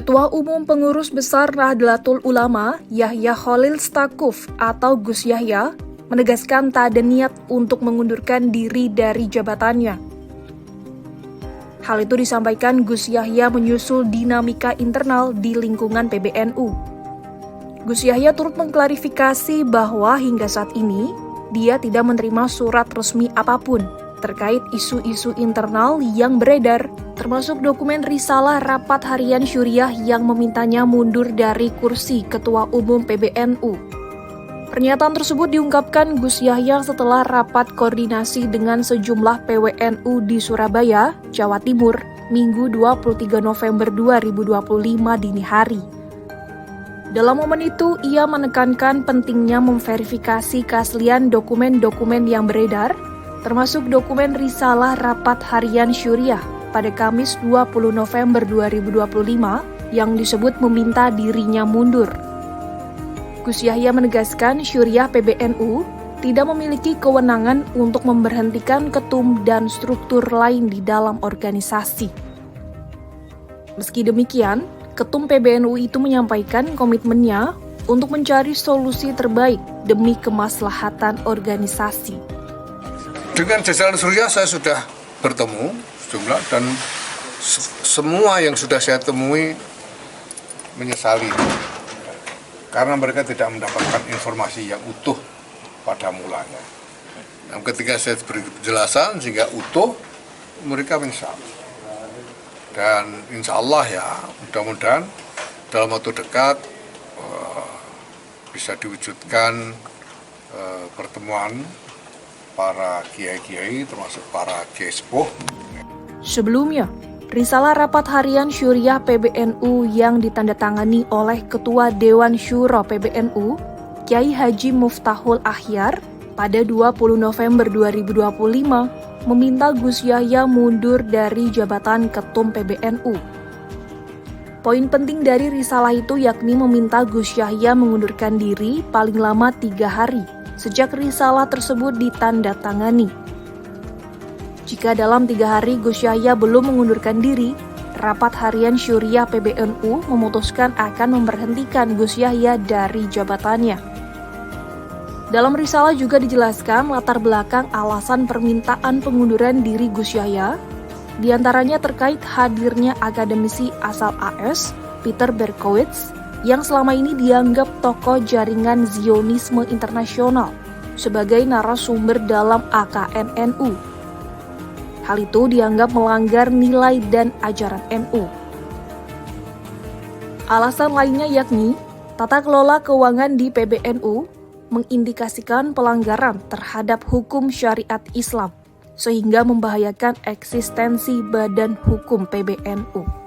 Ketua Umum Pengurus Besar Nahdlatul Ulama, Yahya Khalil Stakuf atau Gus Yahya, menegaskan tak ada niat untuk mengundurkan diri dari jabatannya. Hal itu disampaikan Gus Yahya menyusul dinamika internal di lingkungan PBNU. Gus Yahya turut mengklarifikasi bahwa hingga saat ini, dia tidak menerima surat resmi apapun terkait isu-isu internal yang beredar, termasuk dokumen risalah rapat harian Syuriah yang memintanya mundur dari kursi Ketua Umum PBNU. Pernyataan tersebut diungkapkan Gus Yahya setelah rapat koordinasi dengan sejumlah PWNU di Surabaya, Jawa Timur, Minggu 23 November 2025 dini hari. Dalam momen itu, ia menekankan pentingnya memverifikasi keaslian dokumen-dokumen yang beredar, termasuk dokumen risalah rapat harian Syuriah pada Kamis 20 November 2025 yang disebut meminta dirinya mundur. Gus Yahya menegaskan Syuriah PBNU tidak memiliki kewenangan untuk memberhentikan ketum dan struktur lain di dalam organisasi. Meski demikian, Ketum PBNU itu menyampaikan komitmennya untuk mencari solusi terbaik demi kemaslahatan organisasi. Dengan jajaran Suriah saya sudah bertemu sejumlah dan semua yang sudah saya temui menyesali karena mereka tidak mendapatkan informasi yang utuh pada mulanya. Nah, ketika saya beri penjelasan sehingga utuh, mereka menyesal. Dan insya Allah ya, mudah-mudahan dalam waktu dekat bisa diwujudkan pertemuan para kiai-kiai termasuk para kiai sepuh. Sebelumnya, risalah rapat harian Syuriah PBNU yang ditandatangani oleh Ketua Dewan Syuro PBNU, Kiai Haji Muftahul Akhyar, pada 20 November 2025 meminta Gus Yahya mundur dari jabatan Ketum PBNU. Poin penting dari risalah itu yakni meminta Gus Yahya mengundurkan diri paling lama 3 hari sejak risalah tersebut ditandatangani. Jika dalam 3 hari Gus Yahya belum mengundurkan diri, rapat harian Syuriah PBNU memutuskan akan memberhentikan Gus Yahya dari jabatannya. Dalam risalah juga dijelaskan latar belakang alasan permintaan pengunduran diri Gus Yahya, diantaranya terkait hadirnya akademisi asal AS, Peter Berkowitz, yang selama ini dianggap tokoh jaringan Zionisme internasional sebagai narasumber dalam AKN-NU. Hal itu dianggap melanggar nilai dan ajaran NU. Alasan lainnya yakni tata kelola keuangan di PBNU mengindikasikan pelanggaran terhadap hukum syariat Islam, sehingga membahayakan eksistensi badan hukum PBNU.